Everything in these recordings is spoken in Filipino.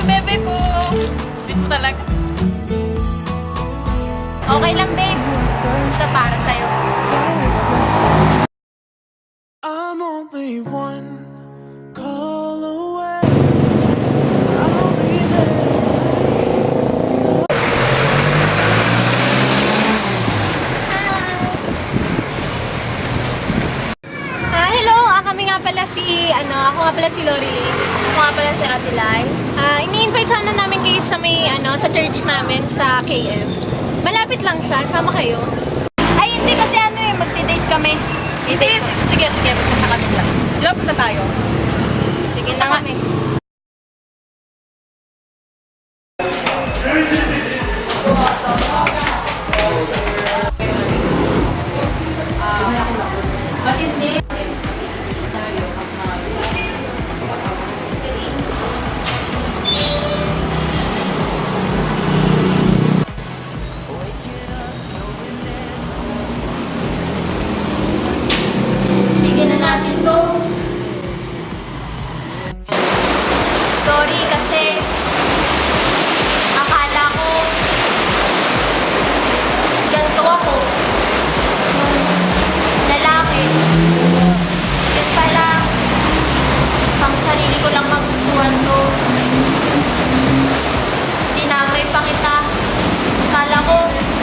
you, bebe ko. Sweet mo talaga. Okay lang, babe. Basta para sa'yo. I'm only one call away. I'll be there safe. Hello. Kami nga pala ako nga pala si Lori. Ako nga pala si Ate Lai. Ini-invite sana namin kayo sa sa church namin sa KM. Malapit lang siya. Sama kayo. Ay, hindi kasi magti-date kami. Hindi, sige, magpunta kami lang. Lapit na tayo. Sige na nga. Bigyan na natin to. Sorry kasi akala ko ganito ako. Lalaki. Yan pala, pang sarili ko lang magustuhan to. Dinamay pa kita. Akala ko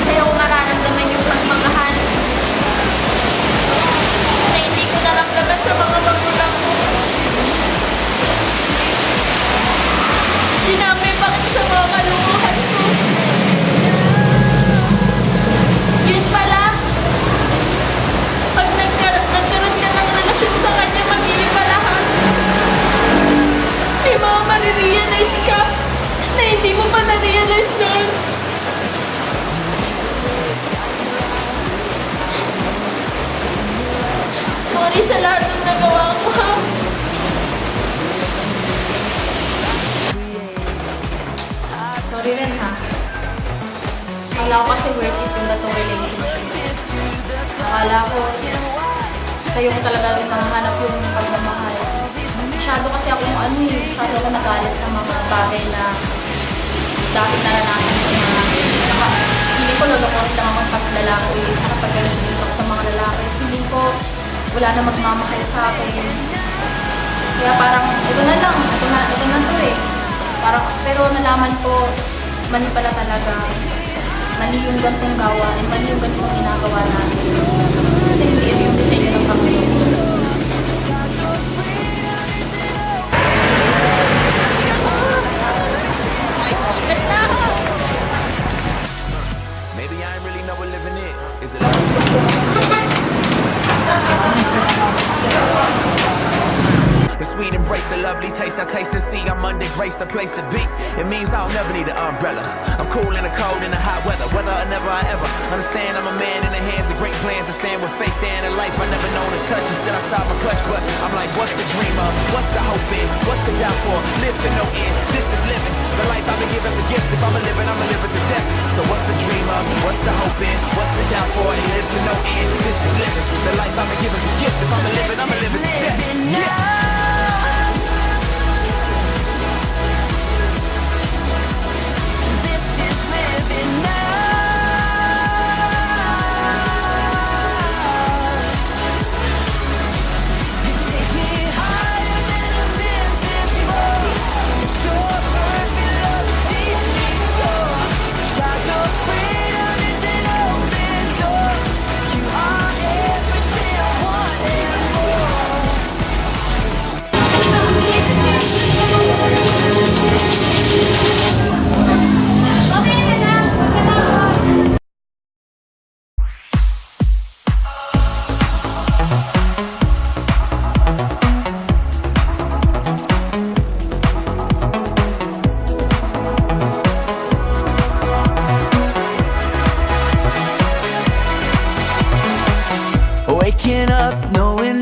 sa'yo ko mararamdaman yung pagmamahal na hindi ko naramdaman sa mga magulang ko. Dinamay pa kita sa mga kalunguhan ko. Yun pala, pag nagkaroon ka ng relasyon sa kanya, mag-iiba lahat. May mga marirealize ka na hindi mo pa na-realize noon. Sorry sa lahat ng nagawa ko, ha? Sorry rin, ha? Akala ko kasi worth it yung gatong relationship. Akala ko, sa'yo ko talaga rin mahanap yung pagmamahal. Masyado kasi akong masyado ako nagalit sa mga bagay na dati naranasan ko na feeling ko lolokohin lang akong paglalaki, nakapagrelasyon dito ako sa mga lalaki. Feeling ko wala na magmamahal sa akin. Kaya parang ito na lang, ito na to eh. Parang, pero nalaman ko, mali pala talaga. Mali yung gantong gawa, mali yung gantong ginagawa natin. Kasi hindi ito yung disenyo ng Panginoon. Maybe I ain't really know what living is. Is it the sweet embrace, the lovely taste, I taste and see I'm under grace, the place to be. It means I'll never need an umbrella. I'm cool in the cold, in the hot weather, whether or never I ever understand I'm a man in the hands of great plans. I stand with faith there in a life I never known to touch. Instead I stop my clutch, but I'm like, what's the dream of? What's the hope in? What's the doubt for? Live to no end. This is living. The life I've been given is a gift. If I'm a living, I'ma live it to death. So what's the dream of? What's the hope in? What's the doubt for? And live to no end. This is living. The life I've been given is a gift. If I'm a living, I'ma live it to death. Yeah. Waking up knowing